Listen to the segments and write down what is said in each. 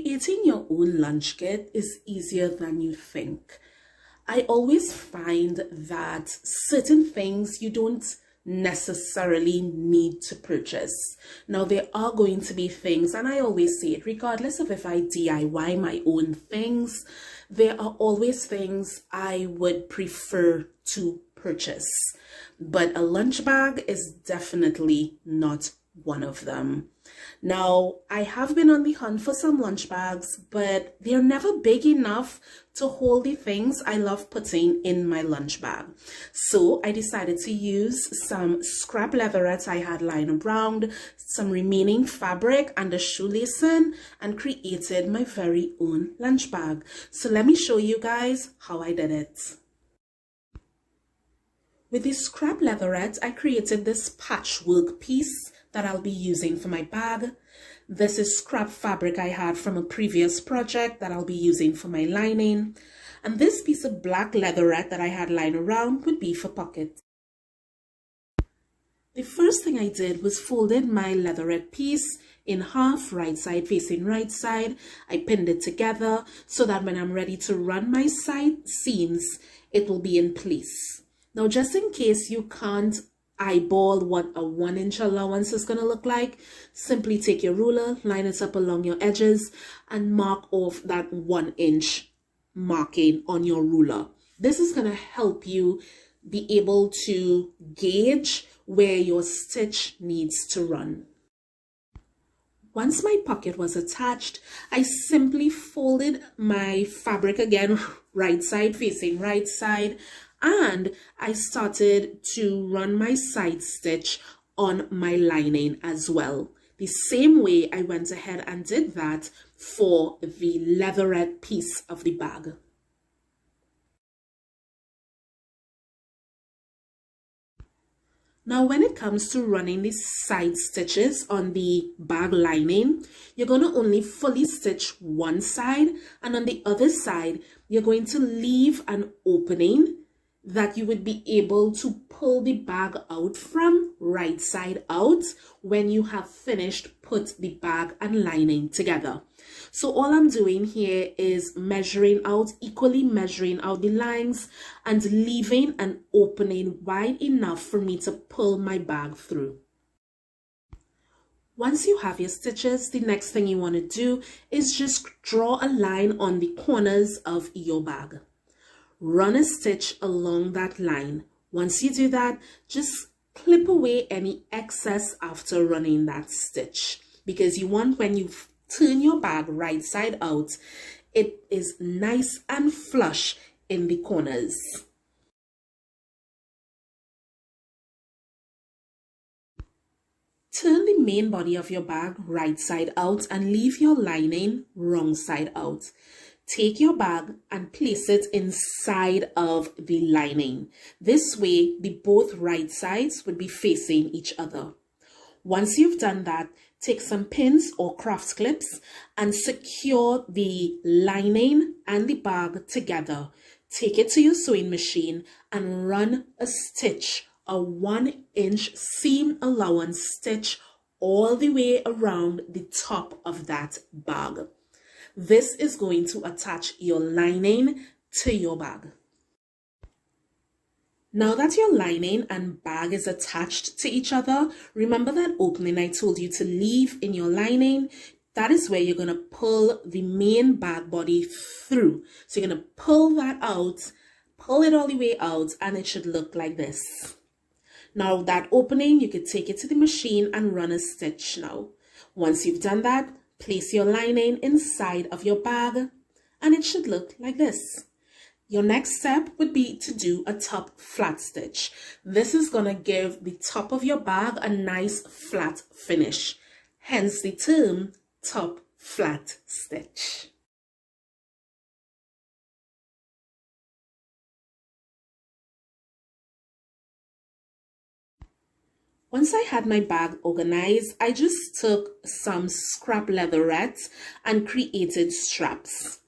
Creating your own lunch kit is easier than you think. I always find that certain things you don't necessarily need to purchase. Now, there are going to be things, and I always say it, regardless of if I DIY my own things, there are always things I would prefer to purchase. But a lunch bag is definitely not one of them. Now, I have been on the hunt for some lunch bags, but they're never big enough to hold the things I love putting in my lunch bag. So I decided to use some scrap leatherette I had lying around, some remaining fabric and a shoelacing, and created my very own lunch bag. So let me show you guys how I did it. With the scrap leatherette, I created this patchwork piece that I'll be using for my bag. This is scrap fabric I had from a previous project that I'll be using for my lining. And this piece of black leatherette that I had lying around would be for pockets. The first thing I did was folded my leatherette piece in half, right side facing right side. I pinned it together so that when I'm ready to run my side seams, it will be in place. Now, just in case you can't eyeball what a 1-inch allowance is going to look like, simply take your ruler, line it up along your edges, and mark off that 1-inch marking on your ruler. This is going to help you be able to gauge where your stitch needs to run. Once my pocket was attached, I simply folded my fabric again, right side facing right side, and I started to run my side stitch on my lining as well. The same way I went ahead and did that for the leatherette piece of the bag. Now, when it comes to running the side stitches on the bag lining, you're going to only fully stitch one side, and on the other side, you're going to leave an opening that you would be able to pull the bag out from right side out when you have finished put the bag and lining together. So all I'm doing here is equally measuring out the lines and leaving an opening wide enough for me to pull my bag through. Once you have your stitches, the next thing you want to do is just draw a line on the corners of your bag. Run a stitch along that line. Once you do that, just clip away any excess after running that stitch, because you want, when you turn your bag right side out, it is nice and flush in the corners. Turn the main body of your bag right side out and leave your lining wrong side out. Take your bag and place it inside of the lining. This way, both right sides would be facing each other. Once you've done that, take some pins or craft clips and secure the lining and the bag together. Take it to your sewing machine and run a stitch, a 1-inch seam allowance stitch, all the way around the top of that bag. This is going to attach your lining to your bag. Now that your lining and bag is attached to each other, remember that opening I told you to leave in your lining? That is where you're going to pull the main bag body through. So you're going to pull that out, pull it all the way out, and it should look like this. Now that opening, you could take it to the machine and run a stitch now. Once you've done that, place your lining inside of your bag, and it should look like this. Your next step would be to do a top flat stitch. This is going to give the top of your bag a nice flat finish, hence the term top flat stitch. Once I had my bag organized, I just took some scrap leatherette and created straps.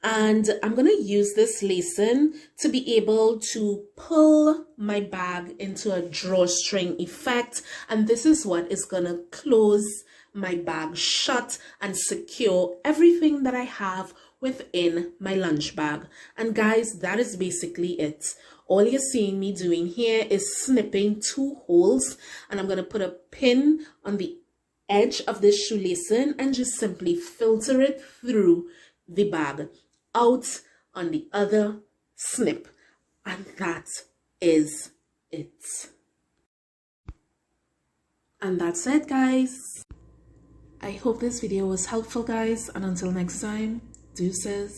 And I'm going to use this lacing to be able to pull my bag into a drawstring effect. And this is what is going to close my bag shut and secure everything that I have within my lunch bag. And guys, that is basically it. All you're seeing me doing here is snipping 2 holes, and I'm going to put a pin on the edge of this shoelacing and just simply filter it through the bag out on the other snip. And that is it. And that's it, guys. I hope this video was helpful, guys, and until next time, deuces.